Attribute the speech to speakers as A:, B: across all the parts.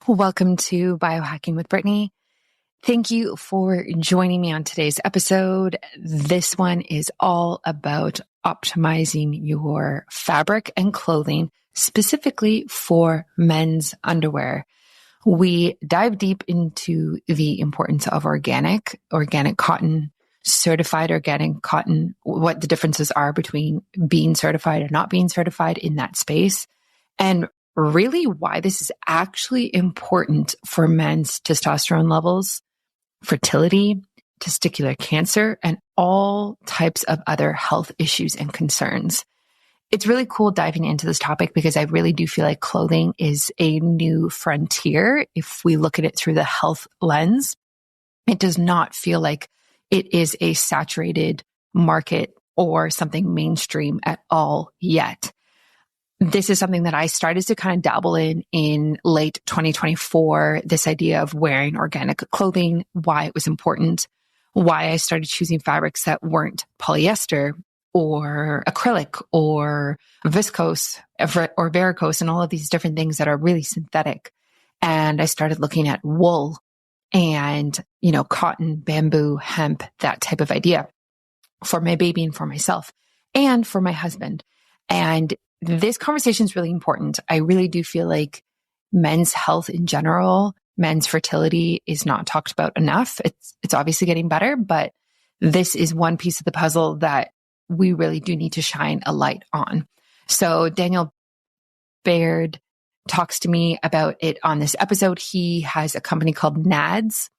A: Welcome to Biohacking with Brittany. Thank you for joining me on today's episode. This one is all about optimizing your fabric and clothing, specifically for men's underwear. We dive deep into the importance of organic cotton, certified organic cotton, what the differences are between being certified and not being certified in that space, and really why this is actually important for men's testosterone levels, fertility, testicular cancer, and all types of other health issues and concerns. It's really cool diving into this topic because I really do feel like clothing is a new frontier. If we look at it through the health lens, it does not feel like it is a saturated market or something mainstream at all yet. This is something that I started to kind of dabble in late 2024, this idea of wearing organic clothing, why it was important, why I started choosing fabrics that weren't polyester or acrylic or viscose or varicose and all of these different things that are really synthetic. And I started looking at wool and, cotton, bamboo, hemp, that type of idea for my baby and for myself and for my husband. And this conversation is really important. I really do feel like men's health in general, men's fertility is not talked about enough. It's obviously getting better, but this is one piece of the puzzle that we really do need to shine a light on. So Daniel Baird talks to me about it on this episode. He has a company called NADS,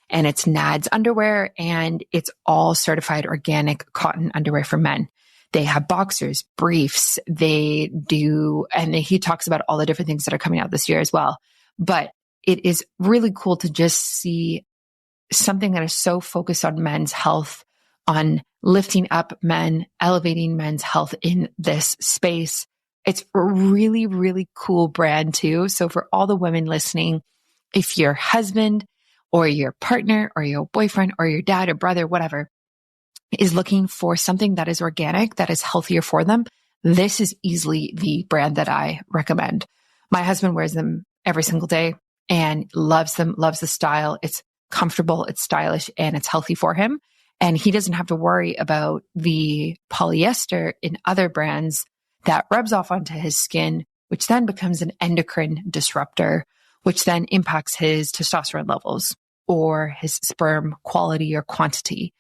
A: and it's NADS Underwear, and it's all certified organic cotton underwear for men. They have boxers, briefs, they do, and he talks about all the different things that are coming out this year as well. But it is really cool to just see something that is so focused on men's health, on lifting up men, elevating men's health in this space. It's a really, really cool brand too. So for all the women listening, if your husband or your partner or your boyfriend or your dad or brother, whatever, is looking for something that is organic, that is healthier for them, this is easily the brand that I recommend. My husband wears them every single day and loves them, loves the style. It's comfortable, it's stylish, and it's healthy for him. And he doesn't have to worry about the polyester in other brands that rubs off onto his skin, which then becomes an endocrine disruptor, which then impacts his testosterone levels or his sperm quality or quantity.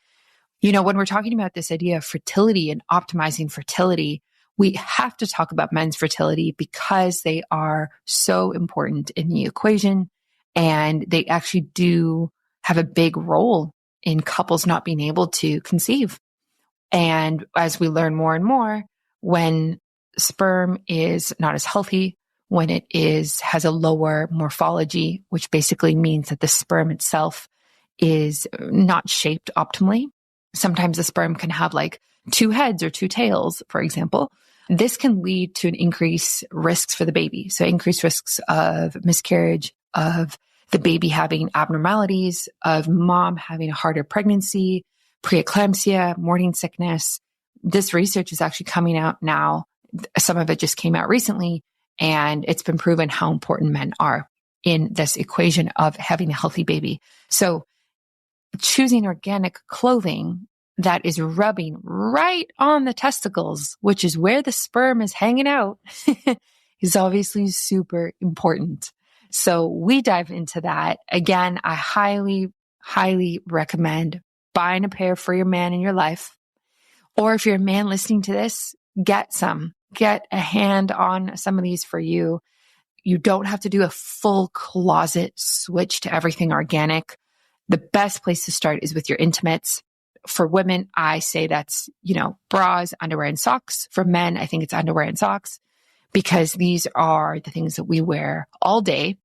A: When we're talking about this idea of fertility and optimizing fertility, we have to talk about men's fertility because they are so important in the equation, and they actually do have a big role in couples not being able to conceive. And as we learn more and more, when sperm is not as healthy, when it has a lower morphology, which basically means that the sperm itself is not shaped optimally. Sometimes the sperm can have like two heads or two tails, for example. This can lead to an increased risks for the baby. So increased risks of miscarriage, of the baby having abnormalities, of mom having a harder pregnancy, preeclampsia, morning sickness. This research is actually coming out now. Some of it just came out recently, and it's been proven how important men are in this equation of having a healthy baby. So choosing organic clothing that is rubbing right on the testicles, which is where the sperm is hanging out, is obviously super important. So we dive into that. Again, I highly, highly recommend buying a pair for your man in your life. Or if you're a man listening to this, get a hand on some of these for you. You don't have to do a full closet switch to everything organic. The best place to start is with your intimates. For women, I say that's, bras, underwear, and socks. For men, I think it's underwear and socks because these are the things that we wear all day.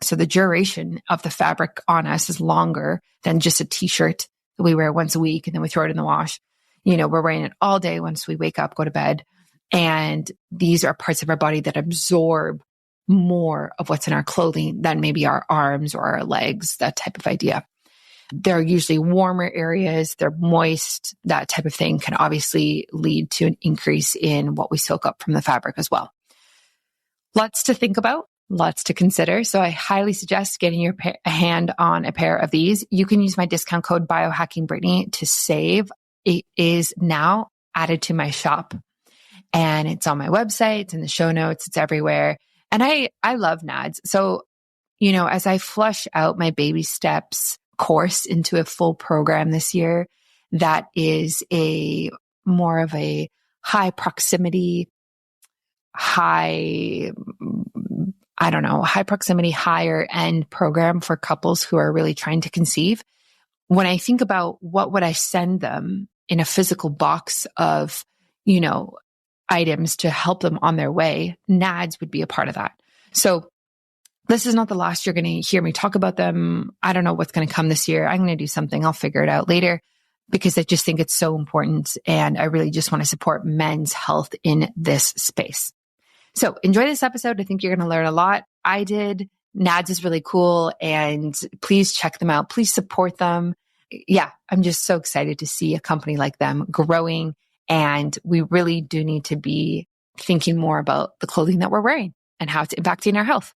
A: So the duration of the fabric on us is longer than just a t-shirt that we wear once a week and then we throw it in the wash. We're wearing it all day once we wake up, go to bed. And these are parts of our body that absorb more of what's in our clothing than maybe our arms or our legs, that type of idea. They're usually warmer areas, they're moist, that type of thing can obviously lead to an increase in what we soak up from the fabric as well. Lots to think about. Lots to consider. So I highly suggest getting your a hand on a pair of these. You can use my discount code biohackingbrittany to save. It is now added to my shop and it's on my website. It's in the show notes. It's everywhere. And I love NADS. So, as I flush out my baby steps course into a full program this year, that is a more of a high proximity, higher end program for couples who are really trying to conceive. When I think about what would I send them in a physical box of, items to help them on their way, NADS would be a part of that. So this is not the last you're going to hear me talk about them. I don't know what's going to come this year. I'm going to do something. I'll figure it out later because I just think it's so important. And I really just want to support men's health in this space. So enjoy this episode. I think you're going to learn a lot. I did. NADS is really cool and please check them out. Please support them. Yeah, I'm just so excited to see a company like them growing. And we really do need to be thinking more about the clothing that we're wearing and how it's impacting our health.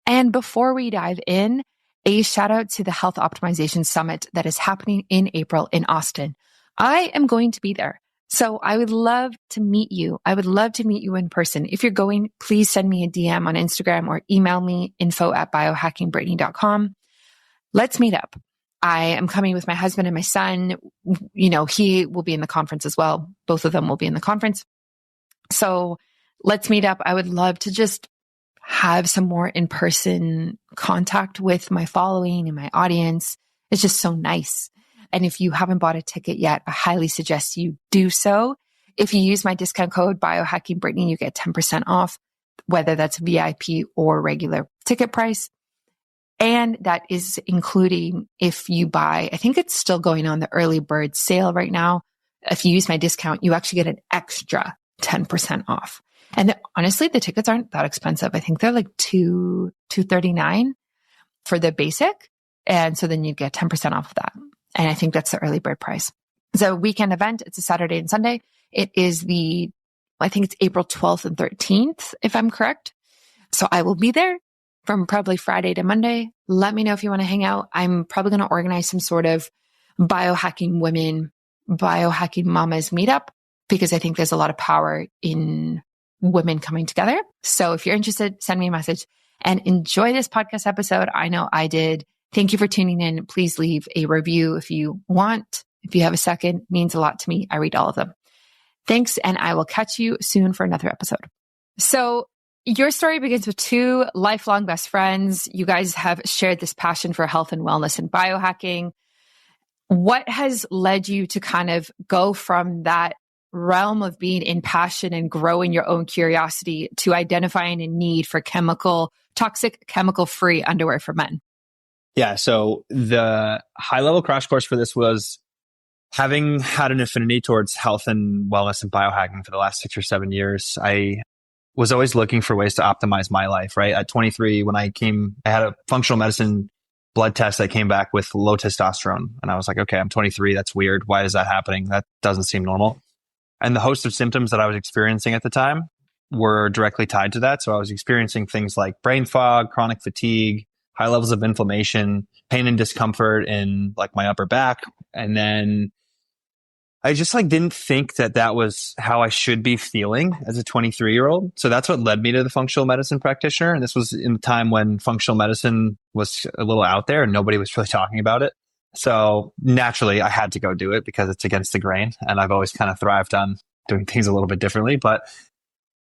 A: And before we dive in, a shout out to the Health Optimization Summit that is happening in April in Austin. I am going to be there. So I would love to meet you. I would love to meet you in person. If you're going, please send me a DM on Instagram or email me info@biohackingbrittany.com. Let's meet up. I am coming with my husband and my son. He will be in the conference as well. Both of them will be in the conference. So let's meet up. I would love to just have some more in-person contact with my following and my audience. It's just so nice. And if you haven't bought a ticket yet, I highly suggest you do so. If you use my discount code biohackingbrittany, you get 10% off, whether that's VIP or regular ticket price. And that is including if you buy, I think it's still going on the early bird sale right now. If you use my discount, you actually get an extra 10% off. And honestly, the tickets aren't that expensive. I think they're like $239 for the basic. And so then you get 10% off of that. And I think that's the early bird price. It's a weekend event. It's a Saturday and Sunday. It is I think it's April 12th and 13th, if I'm correct. So I will be there from probably Friday to Monday. Let me know if you want to hang out. I'm probably going to organize some sort of biohacking women, biohacking mamas meetup because I think there's a lot of power in women coming together. So if you're interested, send me a message and enjoy this podcast episode. I know I did. Thank you for tuning in. Please leave a review if you want. If you have a second, it means a lot to me. I read all of them. Thanks. And I will catch you soon for another episode. So your story begins with two lifelong best friends. You guys have shared this passion for health and wellness and biohacking. What has led you to kind of go from that realm of being in passion and growing your own curiosity to identifying a need for toxic chemical-free underwear for men?
B: Yeah. So the high level crash course for this was having had an affinity towards health and wellness and biohacking for the last 6 or 7 years. I was always looking for ways to optimize my life, right? At 23, when I had a functional medicine blood test that came back with low testosterone. And I was like, okay, I'm 23. That's weird. Why is that happening? That doesn't seem normal. And the host of symptoms that I was experiencing at the time were directly tied to that. So I was experiencing things like brain fog, chronic fatigue, high levels of inflammation, pain and discomfort in like my upper back. And then I just didn't think that was how I should be feeling as a 23-year-old. So that's what led me to the functional medicine practitioner. And this was in the time when functional medicine was a little out there and nobody was really talking about it. So naturally I had to go do it because it's against the grain. And I've always kind of thrived on doing things a little bit differently. But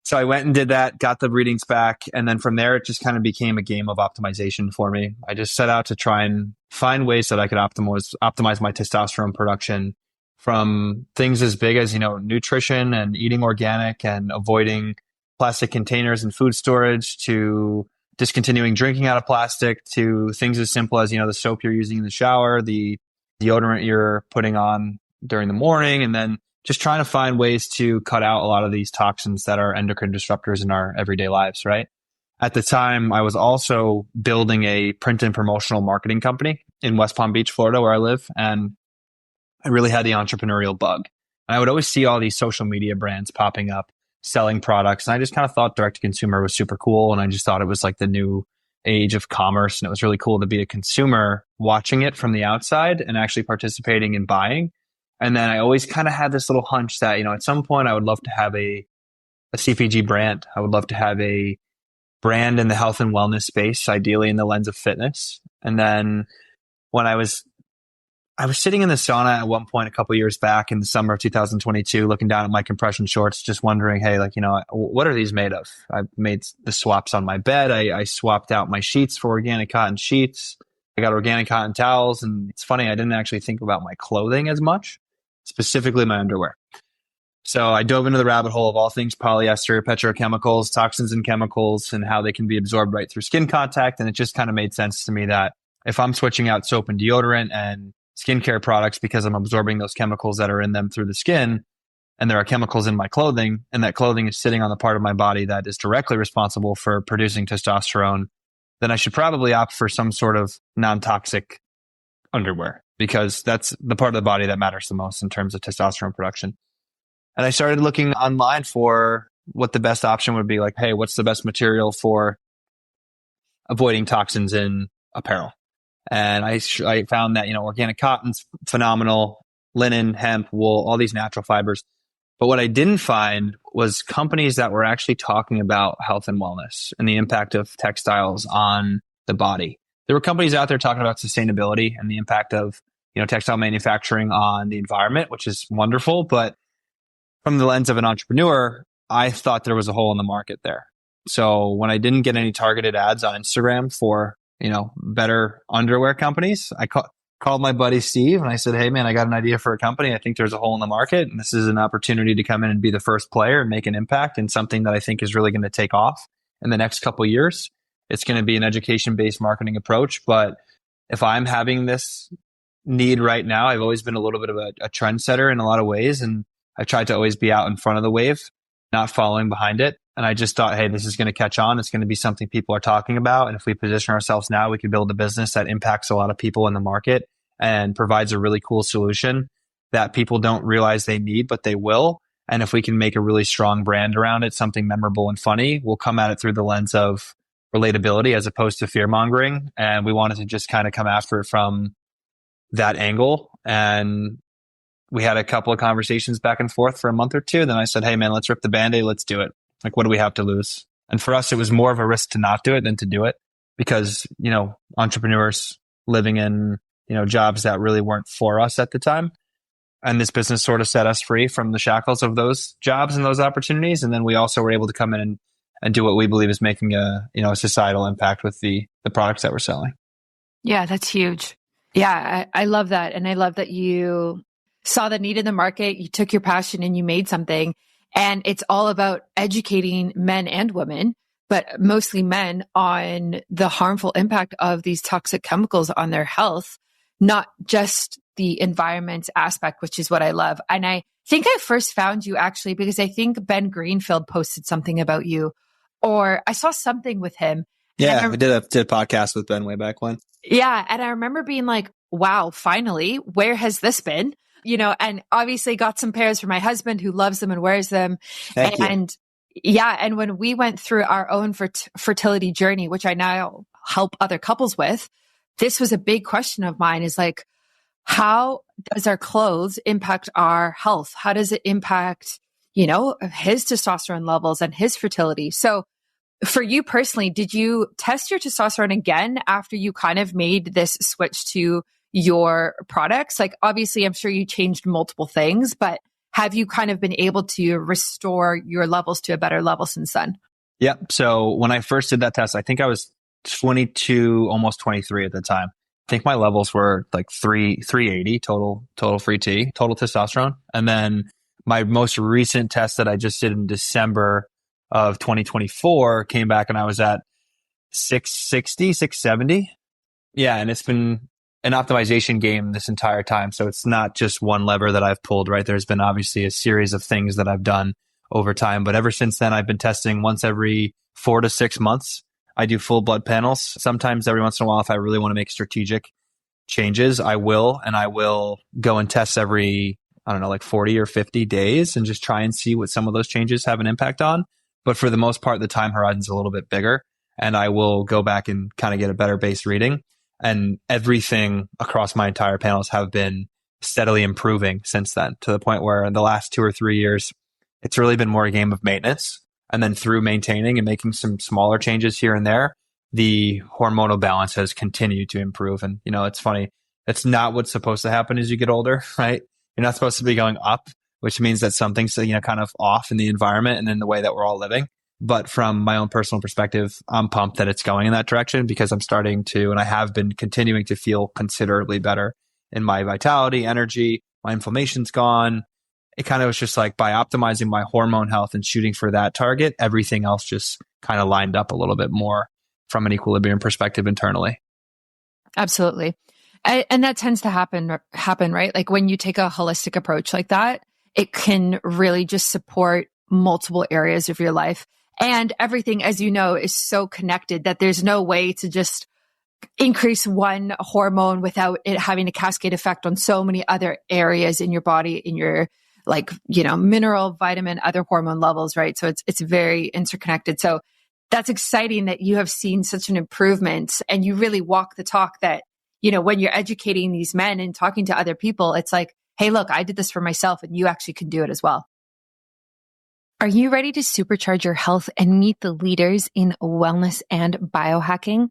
B: so I went and did that, got the readings back. And then from there, it just kind of became a game of optimization for me. I just set out to try and find ways that I could optimize my testosterone production, from things as big as, nutrition and eating organic and avoiding plastic containers and food storage, to discontinuing drinking out of plastic, to things as simple as, the soap you're using in the shower, the deodorant you're putting on during the morning, and then just trying to find ways to cut out a lot of these toxins that are endocrine disruptors in our everyday lives, right? At the time, I was also building a print and promotional marketing company in West Palm Beach, Florida, where I live. And I really had the entrepreneurial bug. And I would always see all these social media brands popping up selling products. And I just kind of thought direct to consumer was super cool. And I just thought it was like the new age of commerce. And it was really cool to be a consumer watching it from the outside and actually participating in buying. And then I always kind of had this little hunch that, at some point I would love to have a CPG brand. I would love to have a brand in the health and wellness space, ideally in the lens of fitness. And then when I was sitting in the sauna at one point a couple of years back in the summer of 2022, looking down at my compression shorts, just wondering, hey, what are these made of? I made the swaps on my bed. I swapped out my sheets for organic cotton sheets. I got organic cotton towels. And it's funny, I didn't actually think about my clothing as much, specifically my underwear. So I dove into the rabbit hole of all things polyester, petrochemicals, toxins and chemicals, and how they can be absorbed right through skin contact. And it just kind of made sense to me that if I'm switching out soap and deodorant and skincare products because I'm absorbing those chemicals that are in them through the skin, and there are chemicals in my clothing, and that clothing is sitting on the part of my body that is directly responsible for producing testosterone, then I should probably opt for some sort of non-toxic underwear, because that's the part of the body that matters the most in terms of testosterone production. And I started looking online for what the best option would be. Like, hey, what's the best material for avoiding toxins in apparel? And I found that, organic cotton's phenomenal, linen, hemp, wool, all these natural fibers. But what I didn't find was companies that were actually talking about health and wellness and the impact of textiles on the body. There were companies out there talking about sustainability and the impact of, textile manufacturing on the environment, which is wonderful. But from the lens of an entrepreneur, I thought there was a hole in the market there. So when I didn't get any targeted ads on Instagram for better underwear companies, I called my buddy Steve and I said, hey man, I got an idea for a company. I think there's a hole in the market, and this is an opportunity to come in and be the first player and make an impact in something that I think is really going to take off in the next couple of years. It's going to be an education-based marketing approach. But if I'm having this need right now, I've always been a little bit of a trendsetter in a lot of ways. And I tried to always be out in front of the wave, not following behind it. And I just thought, hey, this is going to catch on. It's going to be something people are talking about. And if we position ourselves now, we can build a business that impacts a lot of people in the market and provides a really cool solution that people don't realize they need, but they will. And if we can make a really strong brand around it, something memorable and funny, we'll come at it through the lens of relatability as opposed to fear mongering. And we wanted to just kind of come after it from that angle. And we had a couple of conversations back and forth for a month or two. Then I said, hey man, let's rip the Band-Aid. Let's do it. Like, what do we have to lose? And for us, it was more of a risk to not do it than to do it, because, entrepreneurs living in, jobs that really weren't for us at the time. And this business sort of set us free from the shackles of those jobs and those opportunities. And then we also were able to come in and do what we believe is making a societal impact with the products that we're selling.
A: Yeah, that's huge. Yeah, I love that. And I love that you saw the need in the market, you took your passion and you made something. And it's all about educating men and women, but mostly men, on the harmful impact of these toxic chemicals on their health, not just the environment aspect, which is what I love. And I think I first found you actually because I think Ben Greenfield posted something about you, or I saw something with him.
B: Yeah, we did a podcast with Ben way back when.
A: Yeah. And I remember being like, wow, finally, where has this been? And obviously got some pairs for my husband who loves them and wears them. And when we went through our own fertility journey, which I now help other couples with, this was a big question of mine, is like, how does our clothes impact our health? How does it impact, his testosterone levels and his fertility? So for you personally, did you test your testosterone again after you kind of made this switch to your products? Like, obviously, I'm sure you changed multiple things, but have you kind of been able to restore your levels to a better level since then?
B: Yeah. So when I first did that test, I think I was 22, almost 23 at the time. I think my levels were like 380 total free T, total testosterone. And then my most recent test that I just did in December of 2024 came back and I was at 660, 670. Yeah. And it's been an optimization game this entire time. So it's not just one lever that I've pulled, right? There's been obviously a series of things that I've done over time. But ever since then, I've been testing once every 4 to 6 months. I do full blood panels. Sometimes every once in a while, if I really want to make strategic changes, I will go and test every I don't know, like 40 or 50 days and just try and see what some of those changes have an impact on. But for the most part, the time horizon's a little bit bigger, and I will go back and kind of get a better base reading. And everything across my entire panels have been steadily improving since then, to the point where in the last 2 or 3 years, it's really been more a game of maintenance. And then through maintaining and making some smaller changes here and there, the hormonal balance has continued to improve. And, it's funny. It's not what's supposed to happen as you get older, right? You're not supposed to be going up, which means that something's, kind of off in the environment and in the way that we're all living. But from my own personal perspective, I'm pumped that it's going in that direction, because I'm starting to, and I have been continuing to feel considerably better in my vitality, energy, my inflammation's gone. It kind of was just like by optimizing my hormone health and shooting for that target, everything else just kind of lined up a little bit more from an equilibrium perspective internally.
A: Absolutely. And that tends to happen, right? Like when you take a holistic approach like that, it can really just support multiple areas of your life. And everything, as you know, is so connected that there's no way to just increase one hormone without it having a cascade effect on so many other areas in your body, in your mineral, vitamin, other hormone levels, right? So it's very interconnected. So that's exciting that you have seen such an improvement, and you really walk the talk that, when you're educating these men and talking to other people, it's like, hey, look, I did this for myself, and you actually can do it as well. Are you ready to supercharge your health and meet the leaders in wellness and biohacking?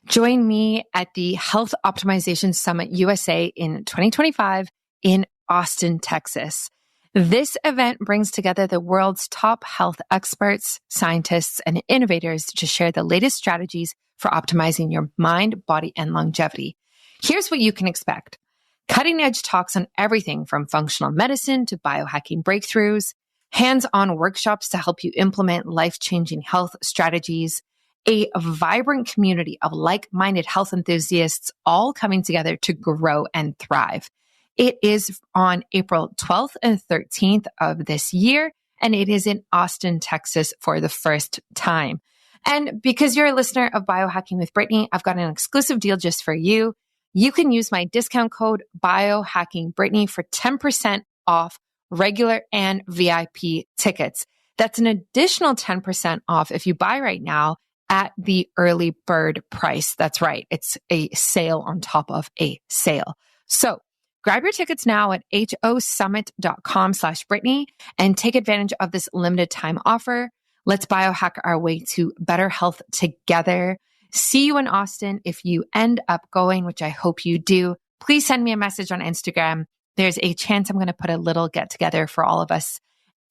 A: Join me at the Health Optimization Summit USA in 2025 in Austin, Texas. This event brings together the world's top health experts, scientists, and innovators to share the latest strategies for optimizing your mind, body, and longevity. Here's what you can expect. Cutting-edge talks on everything from functional medicine to biohacking breakthroughs, hands-on workshops to help you implement life-changing health strategies, a vibrant community of like-minded health enthusiasts all coming together to grow and thrive. It is on April 12th and 13th of this year, and it is in Austin, Texas for the first time. And because you're a listener of Biohacking with Brittany, I've got an exclusive deal just for you. You can use my discount code BiohackingBrittany for 10% off regular and VIP tickets. That's an additional 10% off if you buy right now at the early bird price. That's right. It's a sale on top of a sale. So grab your tickets now at hosummit.com/Brittany and take advantage of this limited time offer. Let's biohack our way to better health together. See you in Austin. If you end up going, which I hope you do, please send me a message on Instagram. There's a chance I'm going to put a little get together for all of us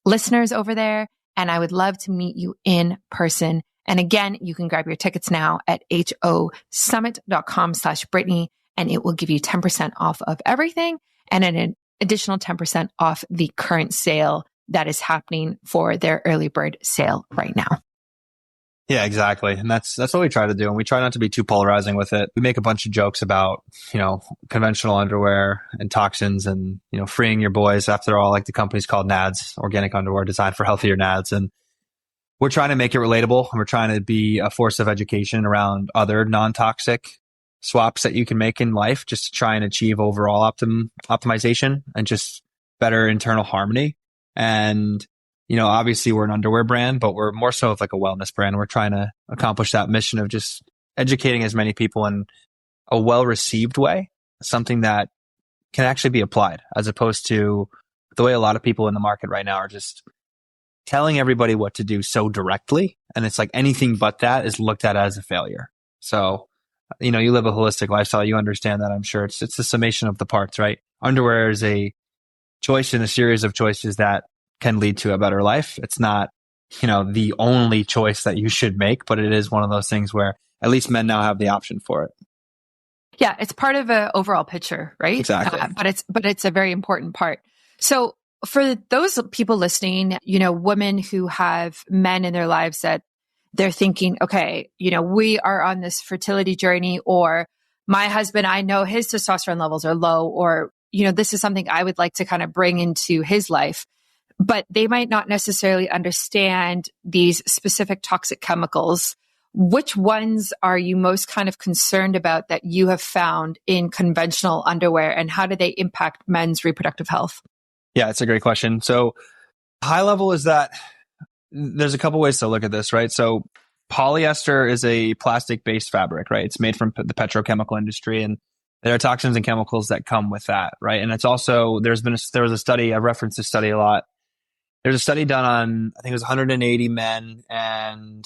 A: listeners over there, and I would love to meet you in person. And again, you can grab your tickets now at hosummit.com/Brittany, and it will give you 10% off of everything and an additional 10% off the current sale that is happening for their early bird sale right now.
B: Yeah, exactly. And that's what we try to do. And we try not to be too polarizing with it. We make a bunch of jokes about, conventional underwear and toxins and, freeing your boys. After all, like the company's called NADS, Organic Underwear, designed for healthier NADS. And we're trying to make it relatable. And we're trying to be a force of education around other non-toxic swaps that you can make in life, just to try and achieve overall optimization and just better internal harmony. And obviously we're an underwear brand, but we're more so of like a wellness brand. We're trying to accomplish that mission of just educating as many people in a well-received way, something that can actually be applied, as opposed to the way a lot of people in the market right now are just telling everybody what to do so directly. And it's like anything but that is looked at as a failure. So, you live a holistic lifestyle. You understand that, I'm sure. It's the summation of the parts, right? Underwear is a choice in a series of choices that can lead to a better life. It's not, the only choice that you should make, but it is one of those things where at least men now have the option for it.
A: Yeah, it's part of an overall picture, right?
B: Exactly.
A: But it's a very important part. So for those people listening, women who have men in their lives that they're thinking, okay, we are on this fertility journey, or my husband, I know his testosterone levels are low, or, this is something I would like to kind of bring into his life. But they might not necessarily understand these specific toxic chemicals. Which ones are you most kind of concerned about that you have found in conventional underwear, and how do they impact men's reproductive health?
B: Yeah, it's a great question. So high level is that there's a couple ways to look at this, right? So polyester is a plastic-based fabric, right? It's made from the petrochemical industry, and there are toxins and chemicals that come with that, right? And it's also there was a study. I reference this study a lot. There's a study done on, I think it was 180 men, and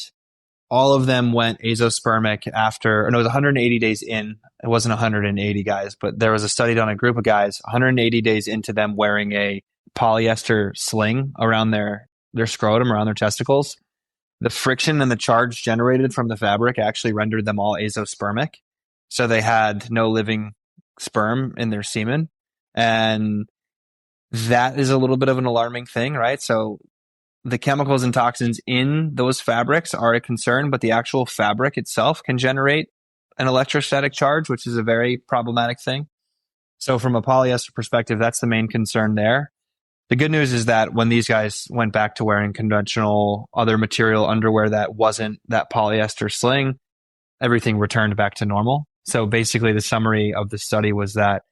B: all of them went azoospermic after, or no, it was 180 days in. It wasn't 180 guys, but there was a study done on a group of guys 180 days into them wearing a polyester sling around their scrotum, around their testicles. The friction and the charge generated from the fabric actually rendered them all azoospermic. So they had no living sperm in their semen. And that is a little bit of an alarming thing, right? So the chemicals and toxins in those fabrics are a concern, but the actual fabric itself can generate an electrostatic charge, which is a very problematic thing. So from a polyester perspective, that's the main concern there. The good news is that when these guys went back to wearing conventional other material underwear that wasn't that polyester sling, everything returned back to normal. So basically the summary of the study was that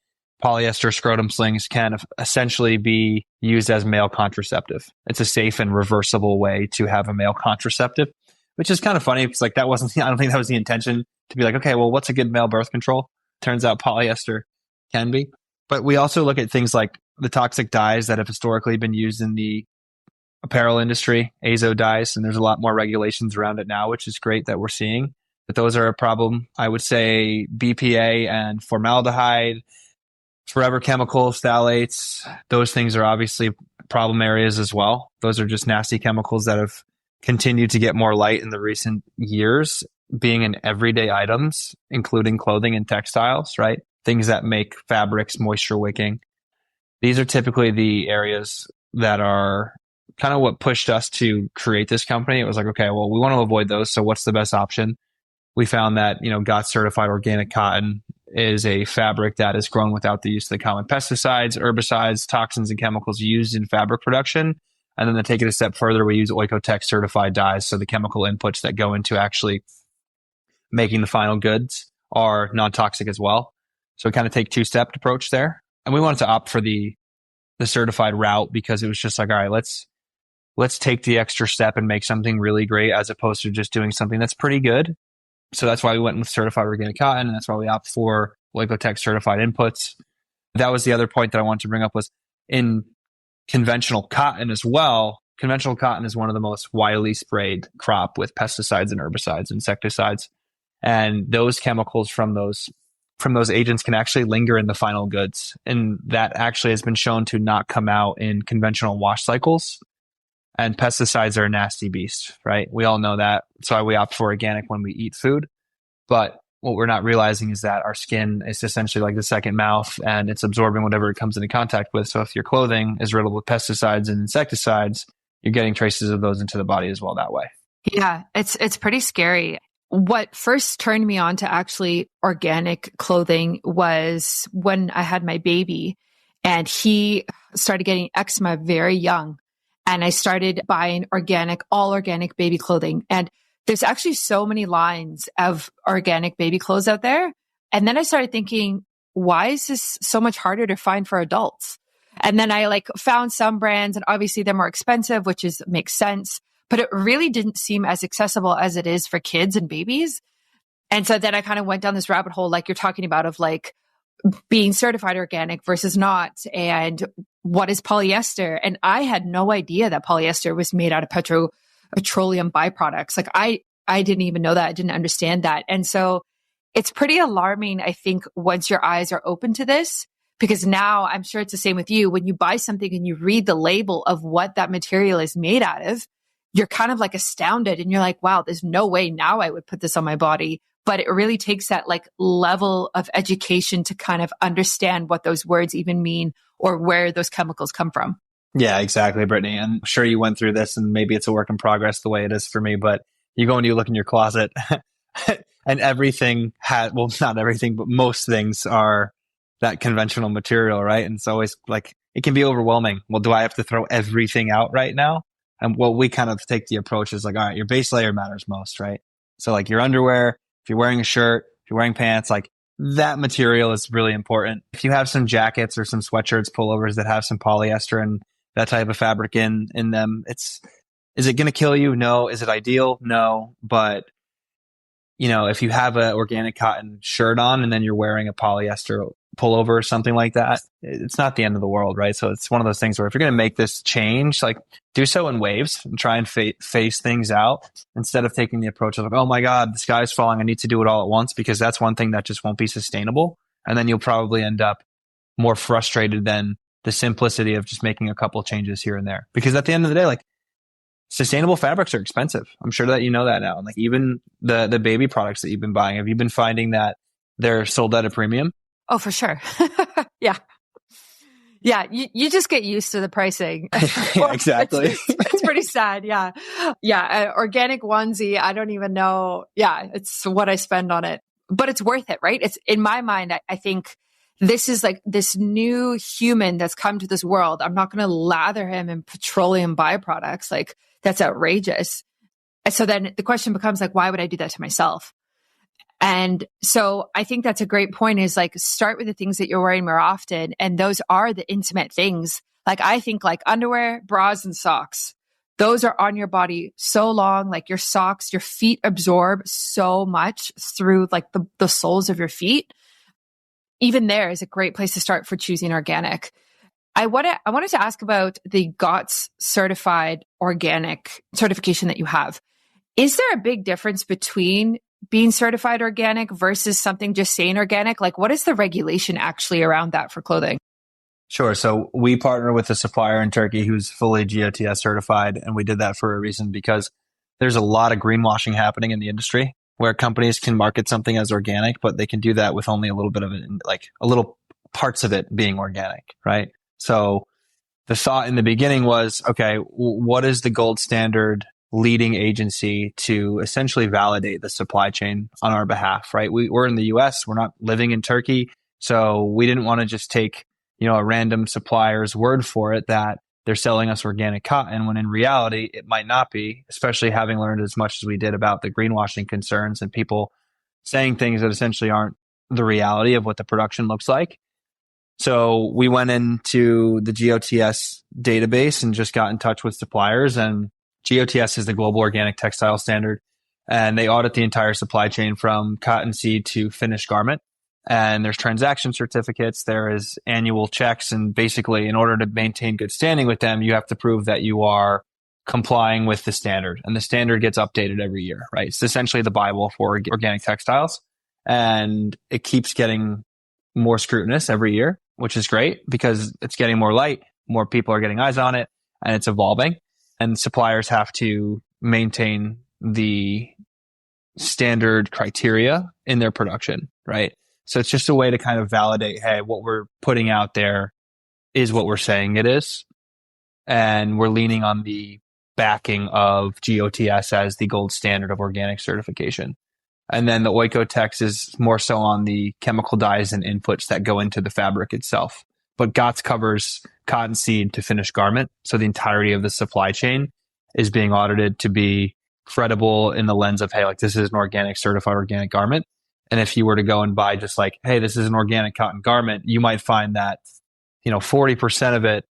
B: polyester scrotum slings can essentially be used as male contraceptive. It's a safe and reversible way to have a male contraceptive, which is kind of funny because like that wasn't, I don't think that was the intention to be like, okay, well, what's a good male birth control? Turns out polyester can be. But we also look at things like the toxic dyes that have historically been used in the apparel industry, azo dyes, and there's a lot more regulations around it now, which is great that we're seeing. But those are a problem. I would say BPA and formaldehyde, forever chemicals, phthalates, those things are obviously problem areas as well. Those are just nasty chemicals that have continued to get more light in the recent years, being in everyday items, including clothing and textiles, right? Things that make fabrics moisture wicking. These are typically the areas that are kind of what pushed us to create this company. It was like, okay, well, we want to avoid those. So what's the best option? We found that, GOTS certified organic cotton is a fabric that is grown without the use of the common pesticides, herbicides, toxins, and chemicals used in fabric production. And then to take it a step further, we use Oikotex certified dyes. So the chemical inputs that go into actually making the final goods are non-toxic as well. So we kind of take two-step approach there. And we wanted to opt for the certified route because it was just like, all right, let's take the extra step and make something really great as opposed to just doing something that's pretty good. So that's why we went with certified organic cotton, and that's why we opt for Oikotex certified inputs. That was the other point that I wanted to bring up was in conventional cotton as well. Conventional cotton is one of the most widely sprayed crop with pesticides and herbicides, insecticides. And those chemicals from those agents can actually linger in the final goods. And that actually has been shown to not come out in conventional wash cycles. And pesticides are a nasty beast, right? We all know that. That's why we opt for organic when we eat food. But what we're not realizing is that our skin is essentially like the second mouth and it's absorbing whatever it comes into contact with. So if your clothing is riddled with pesticides and insecticides, you're getting traces of those into the body as well that way.
A: Yeah, it's pretty scary. What first turned me on to actually organic clothing was when I had my baby and he started getting eczema very young. And I started buying all organic baby clothing. And there's actually so many lines of organic baby clothes out there. And then I started thinking, why is this so much harder to find for adults? And then I found some brands and obviously they're more expensive, which makes sense, but it really didn't seem as accessible as it is for kids and babies. And so then I kind of went down this rabbit hole, like you're talking about, of being certified organic versus not, and what is polyester? And I had no idea that polyester was made out of petroleum byproducts. I didn't even know that. I didn't understand that. And so it's pretty alarming, I think, once your eyes are open to this, because now I'm sure it's the same with you. When you buy something and you read the label of what that material is made out of, you're kind of astounded and you're like, wow, there's no way now I would put this on my body. But it really takes that level of education to kind of understand what those words even mean or where those chemicals come from.
B: Yeah, exactly, Brittany. And I'm sure you went through this and maybe it's a work in progress the way it is for me, but you go and you look in your closet and everything not everything, but most things are that conventional material, right? And it's always it can be overwhelming. Well, do I have to throw everything out right now? And we kind of take the approach is all right, your base layer matters most, right? So your underwear, if you're wearing a shirt, if you're wearing pants, that material is really important. If you have some jackets or some sweatshirts, pullovers that have some polyester and that type of fabric in them, is it going to kill you? No. Is it ideal? No. But if you have an organic cotton shirt on and then you're wearing a polyester pullover or something like that, it's not the end of the world, right? So it's one of those things where if you're going to make this change, like do so in waves and try and phase things out instead of taking the approach of like, oh my God, the sky's falling. I need to do it all at once, because that's one thing that just won't be sustainable. And then you'll probably end up more frustrated than the simplicity of just making a couple changes here and there. Because at the end of the day, like, sustainable fabrics are expensive. I'm sure that you know that now. And like even the baby products that you've been buying, have you been finding that they're sold at a premium?
A: Oh, for sure. Yeah. Yeah. You just get used to the pricing.
B: Yeah, exactly.
A: It's pretty sad. Yeah. Yeah. Organic onesie. I don't even know. Yeah. It's what I spend on it, but it's worth it, right? It's in my mind. I think this is like this new human that's come to this world. I'm not going to lather him in petroleum byproducts. Like, that's outrageous. And so then the question becomes like, why would I do that to myself? And so I think that's a great point, is like, start with the things that you're wearing more often. And those are the intimate things. Like, I think like underwear, bras, and socks, those are on your body so long. Like your socks, your feet absorb so much through like the soles of your feet. Even there is a great place to start for choosing organic. I wanted to ask about the GOTS certified organic certification that you have. Is there a big difference between being certified organic versus something just saying organic? Like, what is the regulation actually around that for clothing?
B: Sure. So we partner with a supplier in Turkey who's fully GOTS certified. And we did that for a reason, because there's a lot of greenwashing happening in the industry where companies can market something as organic, but they can do that with only a little bit of it, like a little parts of it being organic, right? So the thought in the beginning was, okay, what is the gold standard leading agency to essentially validate the supply chain on our behalf, right? We're in the US, we're not living in Turkey. So we didn't want to just take, a random supplier's word for it that they're selling us organic cotton, when in reality, it might not be, especially having learned as much as we did about the greenwashing concerns and people saying things that essentially aren't the reality of what the production looks like. So we went into the GOTS database and just got in touch with suppliers, and GOTS is the global organic textile standard, and they audit the entire supply chain from cotton seed to finished garment. And there's transaction certificates, there is annual checks, and basically in order to maintain good standing with them, you have to prove that you are complying with the standard, and the standard gets updated every year, right? It's essentially the Bible for organic textiles, and it keeps getting more scrutinous every year, which is great because it's getting more light, more people are getting eyes on it, and it's evolving. And suppliers have to maintain the standard criteria in their production, right? So it's just a way to kind of validate, hey, what we're putting out there is what we're saying it is. And we're leaning on the backing of GOTS as the gold standard of organic certification. And then the Oikotex is more so on the chemical dyes and inputs that go into the fabric itself. But GOTS covers cotton seed to finished garment. So the entirety of the supply chain is being audited to be credible in the lens of, hey, like this is an organic certified organic garment. And if you were to go and buy just like, hey, this is an organic cotton garment, you might find that, 40% of it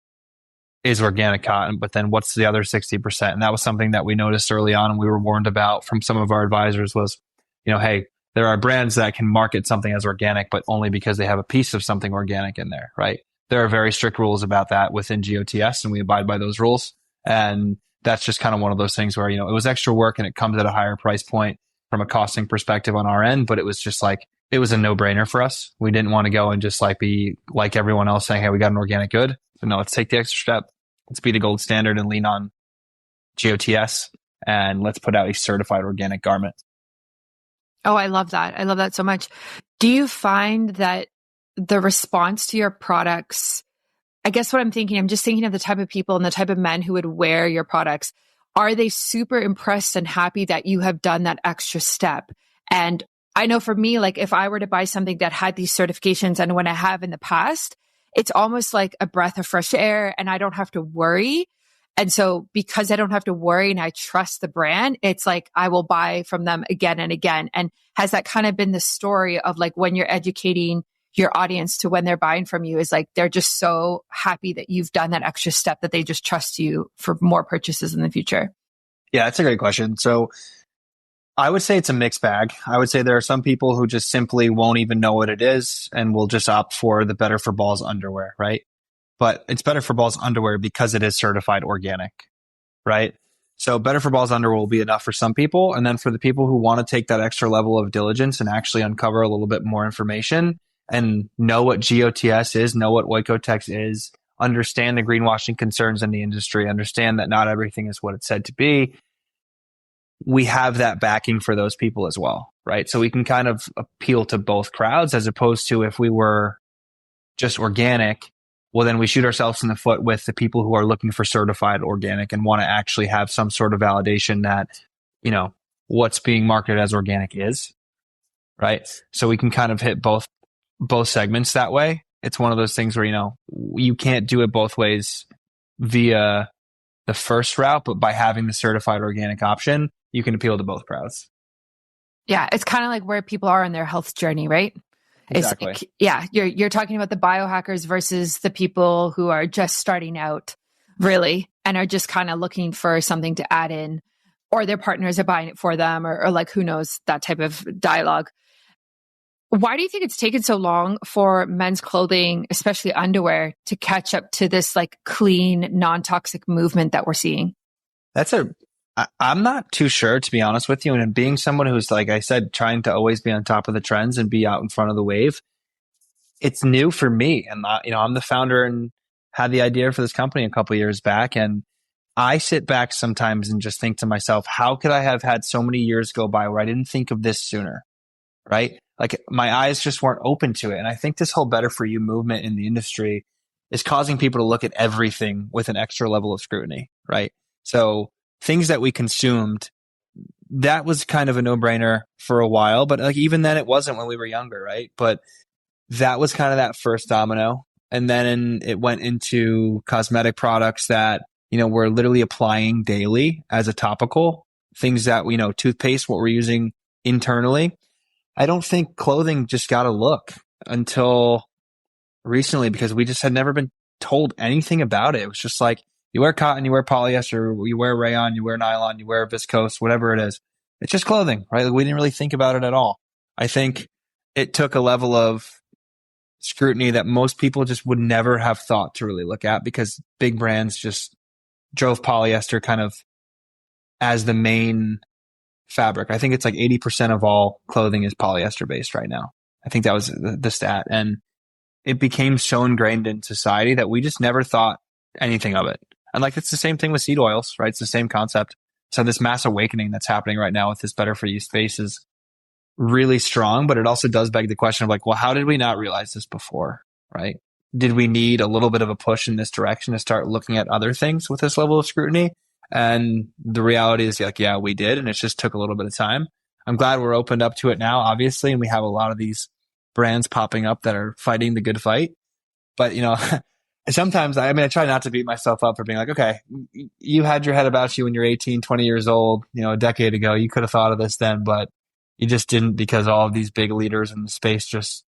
B: is organic cotton, but then what's the other 60%? And that was something that we noticed early on and we were warned about from some of our advisors was, hey, there are brands that can market something as organic, but only because they have a piece of something organic in there, right? There are very strict rules about that within GOTS, and we abide by those rules. And that's just kind of one of those things where, it was extra work and it comes at a higher price point from a costing perspective on our end, but it was just like, it was a no-brainer for us. We didn't want to go and just like be like everyone else saying, hey, we got an organic good. So no, let's take the extra step. Let's be the gold standard and lean on GOTS, and let's put out a certified organic garment.
A: Oh, I love that. I love that so much. Do you find that the response to your products, I guess what I'm just thinking of the type of people and the type of men who would wear your products. Are they super impressed and happy that you have done that extra step? And I know for me, like if I were to buy something that had these certifications and when I have in the past, it's almost like a breath of fresh air and I don't have to worry. And so because I don't have to worry and I trust the brand, it's like I will buy from them again and again. And has that kind of been the story of like when you're educating your audience to when they're buying from you, is like they're just so happy that you've done that extra step that they just trust you for more purchases in the future?
B: Yeah, that's a great question. So I would say it's a mixed bag. I would say there are some people who just simply won't even know what it is and will just opt for the Better for Balls underwear, right? But it's Better for Balls underwear because it is certified organic, right? So Better for Balls underwear will be enough for some people. And then for the people who want to take that extra level of diligence and actually uncover a little bit more information and know what GOTS is, know what Oikotex is, understand the greenwashing concerns in the industry, understand that not everything is what it's said to be, we have that backing for those people as well, right? So we can kind of appeal to both crowds, as opposed to if we were just organic, well, then we shoot ourselves in the foot with the people who are looking for certified organic and want to actually have some sort of validation that, you know, what's being marketed as organic is, right? So we can kind of hit both segments that way. It's one of those things where, you know, you can't do it both ways via the first route, but by having the certified organic option, you can appeal to both crowds.
A: Yeah, it's kind of like where people are in their health journey, right?
B: Exactly.
A: It's like, yeah, you're talking about the biohackers versus the people who are just starting out, really, and are just kind of looking for something to add in, or their partners are buying it for them, or like who knows, that type of dialogue. Why do you think it's taken so long for men's clothing, especially underwear, to catch up to this like clean, non-toxic movement that we're seeing?
B: I'm not too sure, to be honest with you. And being someone who's, like I said, trying to always be on top of the trends and be out in front of the wave, it's new for me. And I'm the founder and had the idea for this company a couple of years back. And I sit back sometimes and just think to myself, how could I have had so many years go by where I didn't think of this sooner? Right? Like my eyes just weren't open to it. And I think this whole Better For You movement in the industry is causing people to look at everything with an extra level of scrutiny, right? So things that we consumed, that was kind of a no-brainer for a while, but like even then it wasn't when we were younger, right? But that was kind of that first domino. And then it went into cosmetic products that, we're literally applying daily as a topical, things that toothpaste, what we're using internally. I don't think clothing just got a look until recently, because we just had never been told anything about it. It was just like, you wear cotton, you wear polyester, you wear rayon, you wear nylon, you wear viscose, whatever it is. It's just clothing, right? Like we didn't really think about it at all. I think it took a level of scrutiny that most people just would never have thought to really look at, because big brands just drove polyester kind of as the main fabric. I think it's like 80% of all clothing is polyester based right now. I think that was the stat. And it became so ingrained in society that we just never thought anything of it. And like, it's the same thing with seed oils, right? It's the same concept. So this mass awakening that's happening right now with this Better For You space is really strong, but it also does beg the question of like, well, how did we not realize this before, right? Did we need a little bit of a push in this direction to start looking at other things with this level of scrutiny? And the reality is like, yeah, we did. And it just took a little bit of time. I'm glad we're opened up to it now, obviously. And we have a lot of these brands popping up that are fighting the good fight. But, sometimes I try not to beat myself up for being like, okay, you had your head about you when you're 18, 20 years old, a decade ago. You could have thought of this then, but you just didn't, because all of these big leaders in the space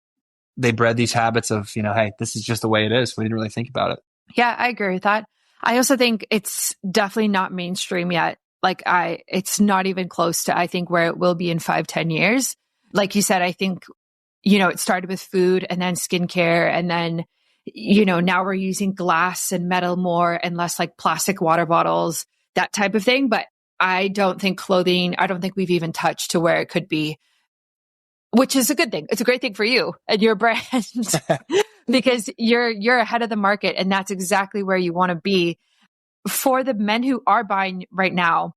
B: they bred these habits of, hey, this is just the way it is. We didn't really think about it.
A: Yeah, I agree with that. I also think it's definitely not mainstream yet. Like it's not even close to, I think, where it will be in 5-10 years. Like you said, I think, it started with food and then skincare. And then, now we're using glass and metal more and less like plastic water bottles, that type of thing. But I don't think we've even touched to where it could be, which is a good thing. It's a great thing for you and your brand because you're ahead of the market, and that's exactly where you want to be. For the men who are buying right now,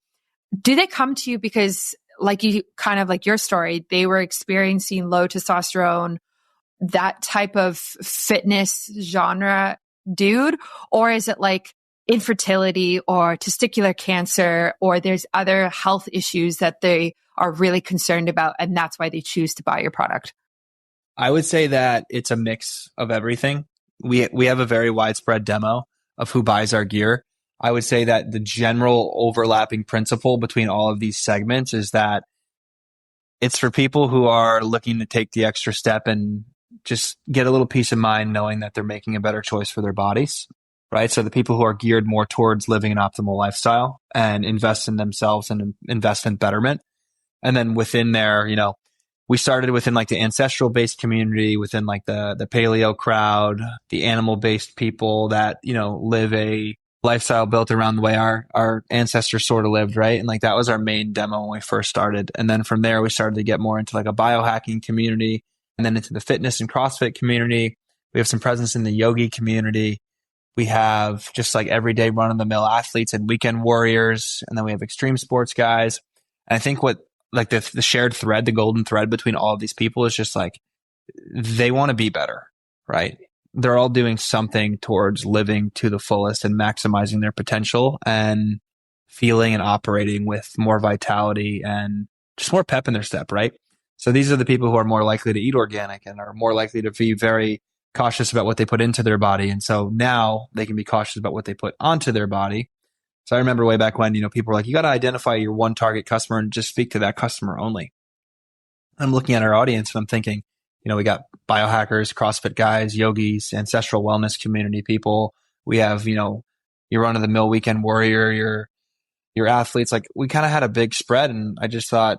A: do they come to you because, like you kind of like your story, they were experiencing low testosterone, that type of fitness genre dude? Or is it like infertility or testicular cancer, or there's other health issues that they are really concerned about and that's why they choose to buy your product?
B: I would say that it's a mix of everything. We have a very widespread demo of who buys our gear. I would say that the general overlapping principle between all of these segments is that it's for people who are looking to take the extra step and just get a little peace of mind knowing that they're making a better choice for their bodies, right? So the people who are geared more towards living an optimal lifestyle and invest in themselves and invest in betterment. And then within there, we started within like the ancestral based community, within like the paleo crowd, the animal based people that, live a lifestyle built around the way our ancestors sort of lived, right? And like that was our main demo when we first started. And then from there, we started to get more into like a biohacking community and then into the fitness and CrossFit community. We have some presence in the yogi community. We have just like everyday run of the mill athletes and weekend warriors. And then we have extreme sports guys. And I think what like the shared thread, the golden thread between all of these people is just like, they want to be better, right? They're all doing something towards living to the fullest and maximizing their potential and feeling and operating with more vitality and just more pep in their step, right? So these are the people who are more likely to eat organic and are more likely to be very cautious about what they put into their body. And so now they can be cautious about what they put onto their body. So I remember way back when, people were like, you got to identify your one target customer and just speak to that customer only. I'm looking at our audience and I'm thinking, we got biohackers, CrossFit guys, yogis, ancestral wellness community people. We have, your run of the mill weekend warrior, your athletes. Like we kind of had a big spread. And I just thought,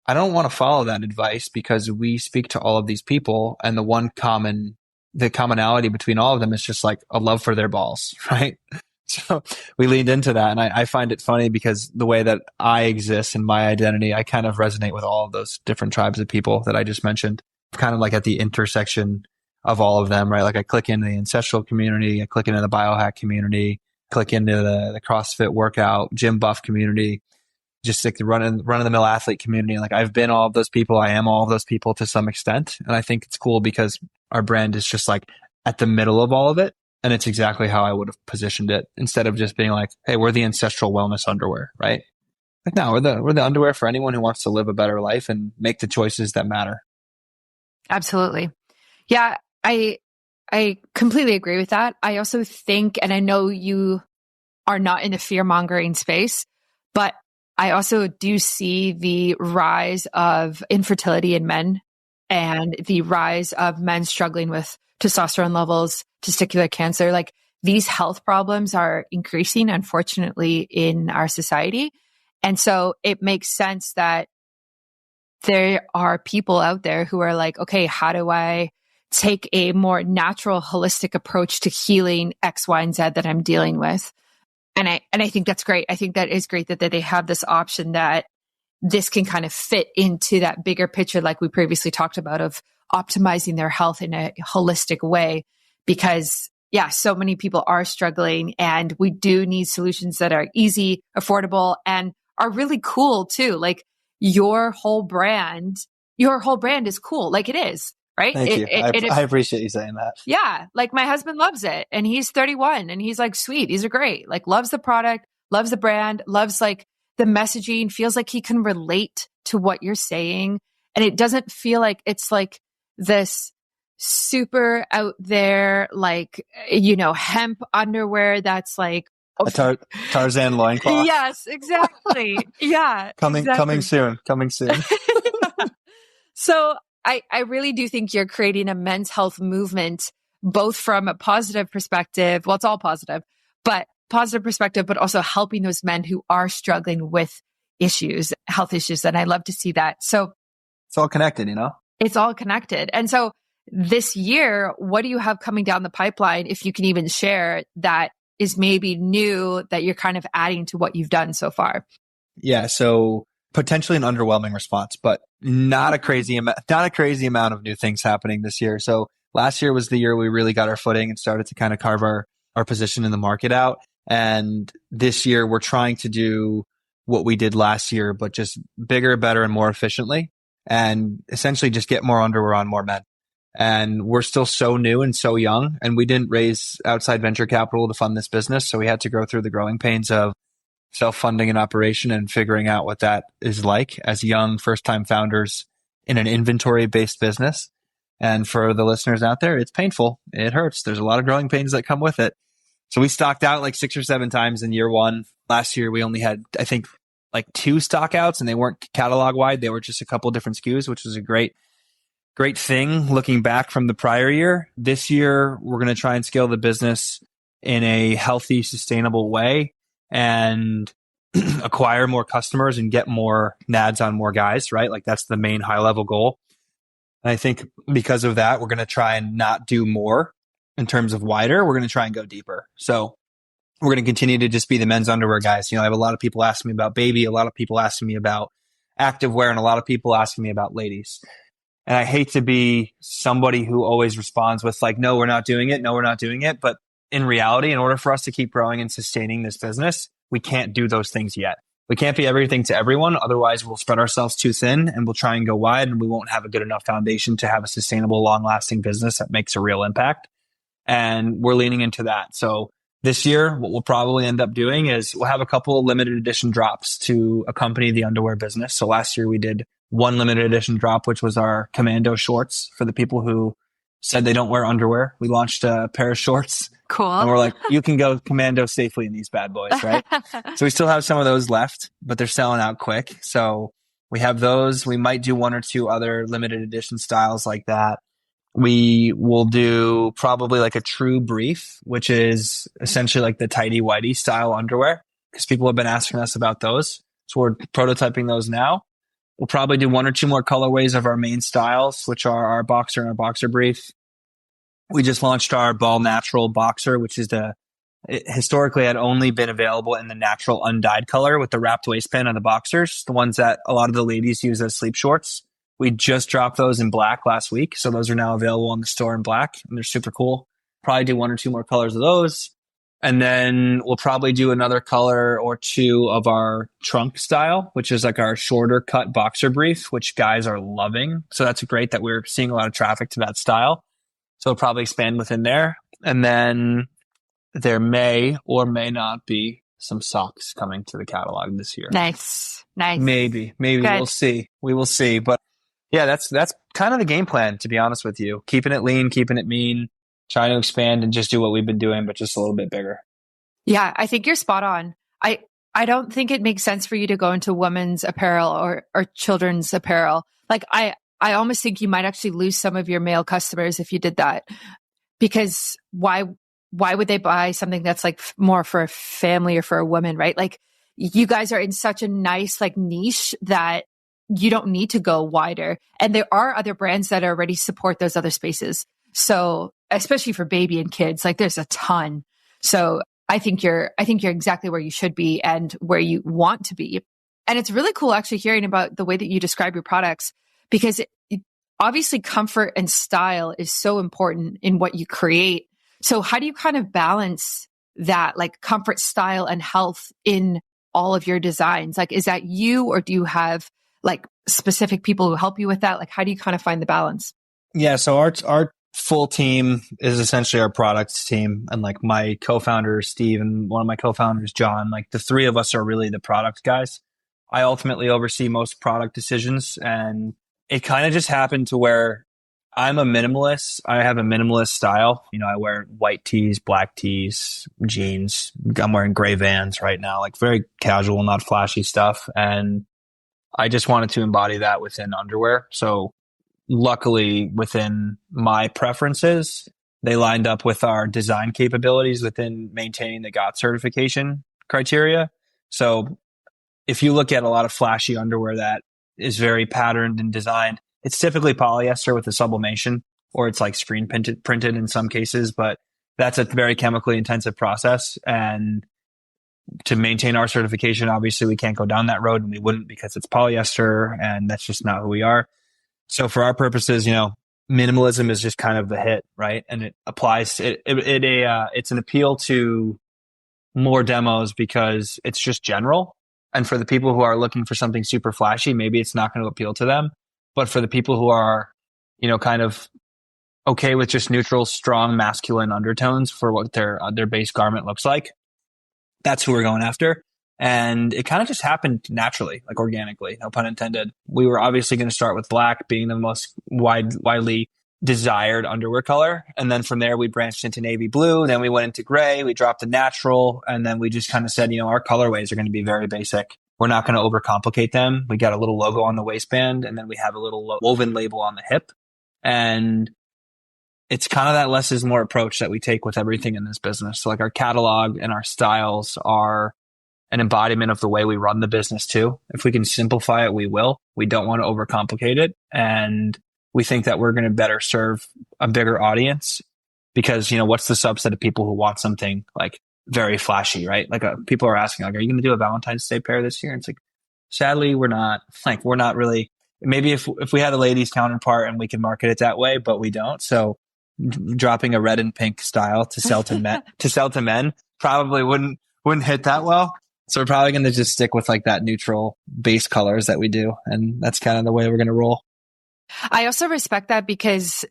B: I don't want to follow that advice because we speak to all of these people and the commonality between all of them is just like a love for their balls, right? So we leaned into that. And I find it funny because the way that I exist and my identity, I kind of resonate with all of those different tribes of people that I just mentioned, kind of like at the intersection of all of them, right? Like I click into the ancestral community, I click into the biohack community, click into the CrossFit workout, gym buff community, just like the run of the mill athlete community. Like I've been all of those people. I am all of those people to some extent. And I think it's cool because our brand is just like at the middle of all of it. And it's exactly how I would have positioned it instead of just being like, hey, we're the ancestral wellness underwear, right? Like, no, we're the underwear for anyone who wants to live a better life and make the choices that matter.
A: Absolutely. Yeah, I completely agree with that. I also think, and I know you are not in the fear-mongering space, but I also do see the rise of infertility in men and the rise of men struggling with testosterone levels, testicular cancer. Like these health problems are increasing, unfortunately, in our society. And so it makes sense that there are people out there who are like, okay, how do I take a more natural, holistic approach to healing X, Y, and Z that I'm dealing with? And I think that's great. I think that is great that they have this option that this can kind of fit into that bigger picture, like we previously talked about, of optimizing their health in a holistic way. Because so many people are struggling and we do need solutions that are easy, affordable, and are really cool too. Like your whole brand is cool. Like it is, right?
B: Thank you. I appreciate you saying that.
A: Yeah. Like my husband loves it and he's 31 and he's like, sweet, these are great. Like loves the product, loves the brand, loves like the messaging, feels like he can relate to what you're saying. And it doesn't feel like it's like this super out there, like, hemp underwear that's like
B: a Tarzan loincloth.
A: Yes, exactly. Yeah.
B: Coming soon.
A: So I really do think you're creating a men's health movement, both from a positive perspective. Well, it's all positive, but positive perspective, but also helping those men who are struggling with health issues. And I love to see that. So
B: it's all connected, It's
A: all connected. And so this year, what do you have coming down the pipeline, if you can even share, that is maybe new that you're kind of adding to what you've done so far?
B: Yeah. So potentially an underwhelming response, but not a crazy amount of new things happening this year. So last year was the year we really got our footing and started to kind of carve our position in the market out. And this year we're trying to do what we did last year, but just bigger, better, and more efficiently, and essentially just get more underwear on more men. And we're still so new and so young, and we didn't raise outside venture capital to fund this business. So we had to go through the growing pains of self-funding an operation and figuring out what that is like as young first-time founders in an inventory-based business. And for the listeners out there, it's painful. It hurts. There's a lot of growing pains that come with it. So we stocked out like 6 or 7 times in year one. Last year, we only had, I think, like 2 stock outs, and they weren't catalog wide. They were just a couple different SKUs, which was a great thing looking back from the prior year. This year, we're going to try and scale the business in a healthy, sustainable way and acquire more customers and get more NADS on more guys, right? Like that's the main high level goal. And I think because of that, we're going to try and not do more in terms of wider. We're going to try and go deeper. So we're going to continue to just be the men's underwear guys. I have a lot of people asking me about baby, a lot of people asking me about activewear, and a lot of people asking me about ladies. And I hate to be somebody who always responds with like, no, we're not doing it. No, we're not doing it. But in reality, in order for us to keep growing and sustaining this business, we can't do those things yet. We can't be everything to everyone. Otherwise, we'll spread ourselves too thin and we'll try and go wide, and we won't have a good enough foundation to have a sustainable, long-lasting business that makes a real impact. And we're leaning into that. So this year, what we'll probably end up doing is we'll have a couple of limited edition drops to accompany the underwear business. So last year we did one limited edition drop, which was our commando shorts for the people who said they don't wear underwear. We launched a pair of shorts.
A: Cool.
B: And we're like, you can go commando safely in these bad boys, right? So we still have some of those left, but they're selling out quick. So we have those. We might do 1 or 2 other limited edition styles like that. We will do probably like a true brief, which is essentially like the tighty whitey style underwear, because people have been asking us about those. So we're prototyping those now. We'll probably do 1 or 2 more colorways of our main styles, which are our boxer and our boxer brief. We just launched our Ball Natural boxer, which is historically had only been available in the natural undyed color with the wrapped waistband on the boxers, the ones that a lot of the ladies use as sleep shorts. We just dropped those in black last week. So those are now available in the store in black, and they're super cool. Probably do 1 or 2 more colors of those. And then we'll probably do another color or 2 of our trunk style, which is like our shorter cut boxer brief, which guys are loving. So that's great that we're seeing a lot of traffic to that style. So it'll probably expand within there. And then there may or may not be some socks coming to the catalog this year.
A: Nice.
B: Maybe Good. We'll see. We will see. But yeah, that's kind of the game plan, to be honest with you. Keeping it lean, keeping it mean, trying to expand and just do what we've been doing, but just a little bit bigger.
A: Yeah, I think you're spot on. I don't think it makes sense for you to go into women's apparel or children's apparel. Like I almost think you might actually lose some of your male customers if you did that, because why would they buy something that's like more for a family or for a woman, right? Like you guys are in such a nice like niche that you don't need to go wider. And there are other brands that already support those other spaces. So especially for baby and kids, like there's a ton. So I think you're exactly where you should be and where you want to be. And it's really cool actually hearing about the way that you describe your products, because obviously comfort and style is so important in what you create. So how do you kind of balance that, like comfort, style, and health in all of your designs? Like, is that you, or do you have like specific people who help you with that? Like, how do you kind of find the balance?
B: Yeah. So our full team is essentially our products team. And like my co-founder, Steve, and one of my co-founders, John, like the 3 of us are really the product guys. I ultimately oversee most product decisions, and it kind of just happened to where I'm a minimalist. I have a minimalist style. I wear white tees, black tees, jeans. I'm wearing gray Vans right now, like very casual, not flashy stuff. And I just wanted to embody that within underwear. So luckily within my preferences, they lined up with our design capabilities within maintaining the GOT certification criteria. So if you look at a lot of flashy underwear that is very patterned and designed, it's typically polyester with a sublimation, or it's like screen printed in some cases, but that's a very chemically intensive process. And to maintain our certification, obviously we can't go down that road, and we wouldn't, because it's polyester and that's just not who we are. So for our purposes, minimalism is just kind of the hit, right? And it applies, it's an appeal to more demos because it's just general. And for the people who are looking for something super flashy, maybe it's not going to appeal to them. But for the people who are, kind of okay with just neutral, strong, masculine undertones for what their base garment looks like, that's who we're going after. And it kind of just happened naturally, like organically, no pun intended. We were obviously going to start with black being the most widely desired underwear color. And then from there, we branched into navy blue. Then we went into gray. We dropped the natural. And then we just kind of said, our colorways are going to be very basic. We're not going to overcomplicate them. We got a little logo on the waistband, and then we have a little woven label on the hip. And it's kind of that less is more approach that we take with everything in this business. So like our catalog and our styles are an embodiment of the way we run the business too. If we can simplify it, we will. We don't want to overcomplicate it. And we think that we're going to better serve a bigger audience because, what's the subset of people who want something like very flashy, right? Like people are asking, like, are you going to do a Valentine's Day pair this year? And it's like, sadly, we're not really, maybe if we had a ladies counterpart and we could market it that way, but we don't. So dropping a red and pink style to sell to men probably wouldn't hit that well. So we're probably going to just stick with like that neutral base colors that we do. And that's kind of the way we're going to roll.
A: I also respect that because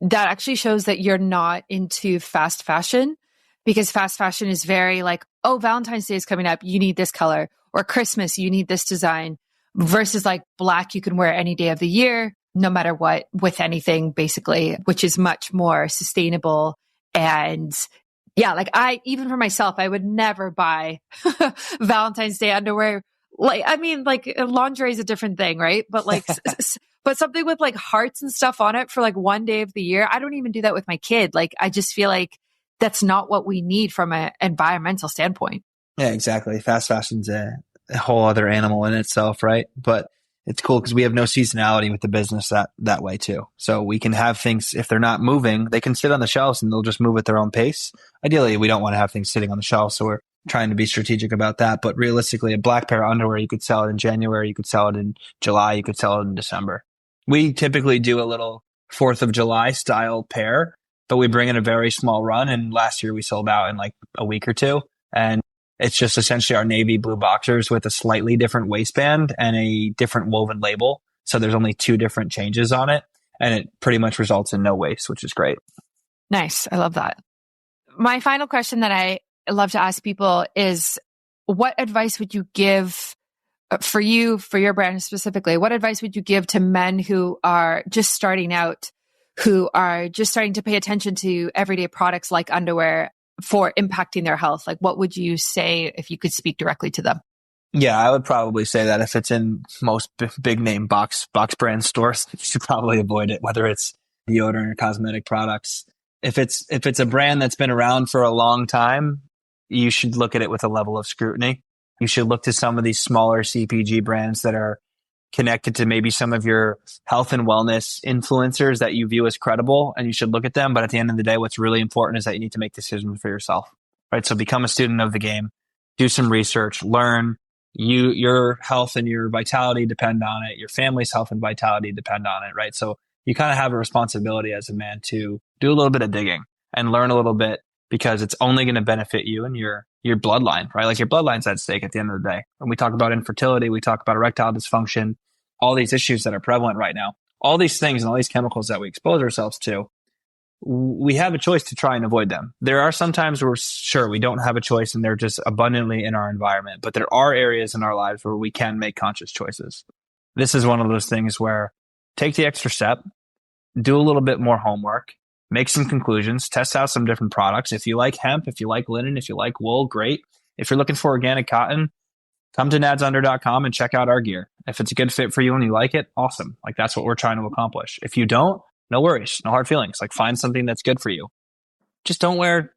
A: that actually shows that you're not into fast fashion, because fast fashion is very like, oh, Valentine's Day is coming up, you need this color, or Christmas, you need this design, versus like black, you can wear any day of the year, no matter what, with anything basically, which is much more sustainable. And yeah, like even for myself, I would never buy Valentine's Day underwear. Like, I mean, like lingerie is a different thing, right? But like, but something with like hearts and stuff on it for like one day of the year. I don't even do that with my kid. Like, I just feel like that's not what we need from an environmental standpoint.
B: Yeah, exactly. Fast fashion's a whole other animal in itself, right? But it's cool because we have no seasonality with the business that way too. So we can have things, if they're not moving, they can sit on the shelves and they'll just move at their own pace. Ideally, we don't want to have things sitting on the shelf. So we're trying to be strategic about that. But realistically, a black pair of underwear, you could sell it in January, you could sell it in July, you could sell it in December. We typically do a little 4th of July style pair, but we bring in a very small run. And last year we sold out in like a week or two. And it's just essentially our navy blue boxers with a slightly different waistband and a different woven label. So there's only 2 different changes on it. And it pretty much results in no waste, which is great.
A: Nice. I love that. My final question that I love to ask people is, what advice would you give for your brand specifically? What advice would you give to men who are just starting out, who are just starting to pay attention to everyday products like underwear for impacting their health? Like, what would you say if you could speak directly to them?
B: Yeah, I would probably say that if it's in most big name box brand stores, you should probably avoid it, whether it's deodorant or cosmetic products. If it's a brand that's been around for a long time, you should look at it with a level of scrutiny. You should look to some of these smaller CPG brands that are connected to maybe some of your health and wellness influencers that you view as credible, and you should look at them. But at the end of the day, what's really important is that you need to make decisions for yourself, right? So become a student of the game, do some research, learn. Your health and your vitality depend on it. Your family's health and vitality depend on it, right? So you kind of have a responsibility as a man to do a little bit of digging and learn a little bit, because it's only going to benefit you and your bloodline, right? Like your bloodline's at stake at the end of the day. When we talk about infertility, we talk about erectile dysfunction, all these issues that are prevalent right now, all these things and all these chemicals that we expose ourselves to, we have a choice to try and avoid them. There are some times where sure, we don't have a choice and they're just abundantly in our environment, but there are areas in our lives where we can make conscious choices. This is one of those things where take the extra step, do a little bit more homework, make some conclusions, test out some different products. If you like hemp, if you like linen, if you like wool, great. If you're looking for organic cotton, come to nadsunder.com and check out our gear. If it's a good fit for you and you like it, awesome. Like that's what we're trying to accomplish. If you don't, no worries, no hard feelings. Like find something that's good for you. Just don't wear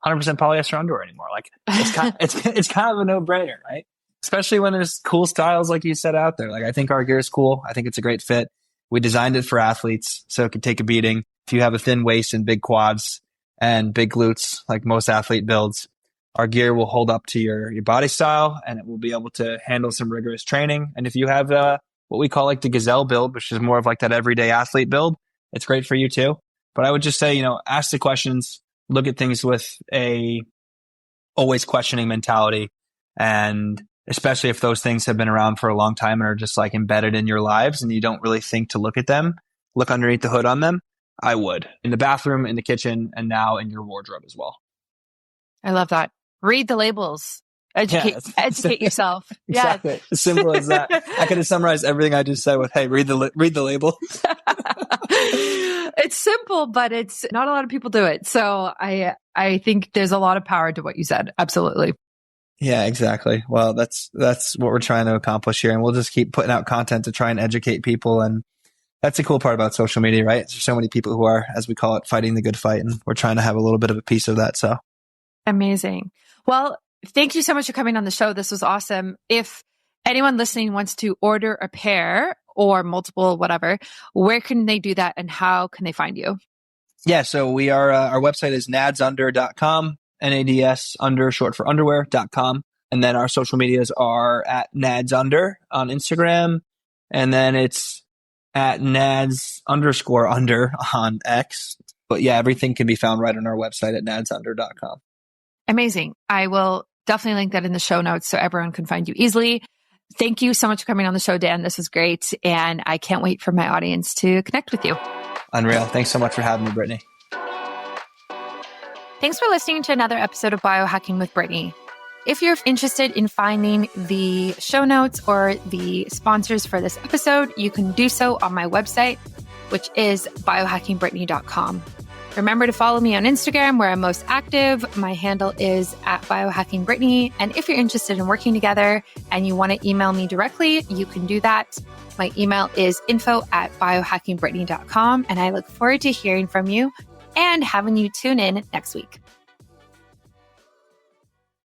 B: 100% polyester underwear anymore. Like it's kind of a no-brainer, right? Especially when there's cool styles like you said out there. Like I think our gear is cool. I think it's a great fit. We designed it for athletes so it could take a beating. If you have a thin waist and big quads and big glutes, like most athlete builds, our gear will hold up to your body style and it will be able to handle some rigorous training. And if you have what we call like the gazelle build, which is more of like that everyday athlete build, it's great for you too. But I would just say, ask the questions, look at things with a always questioning mentality. And especially if those things have been around for a long time and are just like embedded in your lives and you don't really think to look at them, look underneath the hood on them. I would, in the bathroom, in the kitchen, and now in your wardrobe as well.
A: I love that. Read the labels. Educate yourself.
B: Exactly. Yeah. As simple as that. I could have summarized everything I just said with, hey, read the label.
A: It's simple, but it's not a lot of people do it. So I think there's a lot of power to what you said. Absolutely.
B: Yeah, exactly. Well, that's what we're trying to accomplish here. And we'll just keep putting out content to try and educate people. And that's the cool part about social media, right? There's so many people who are, as we call it, fighting the good fight. And we're trying to have a little bit of a piece of that. So
A: amazing. Well, thank you so much for coming on the show. This was awesome. If anyone listening wants to order a pair or multiple, whatever, where can they do that and how can they find you?
B: Yeah, so we are, our website is nadsunder.com, NADS under, short for underwear.com. And then our social medias are at NADS Under on Instagram. And then it's at NADS _under on X. But yeah, everything can be found right on our website at nadsunder.com.
A: Amazing. I will definitely link that in the show notes so everyone can find you easily. Thank you so much for coming on the show, Dan. This was great. And I can't wait for my audience to connect with you.
B: Unreal. Thanks so much for having me, Brittany.
A: Thanks for listening to another episode of Biohacking with Brittany. If you're interested in finding the show notes or the sponsors for this episode, you can do so on my website, which is biohackingbrittany.com. Remember to follow me on Instagram where I'm most active. My handle is at biohackingbrittany. And if you're interested in working together and you want to email me directly, you can do that. My email is info@biohackingbrittany.com. And I look forward to hearing from you and having you tune in next week.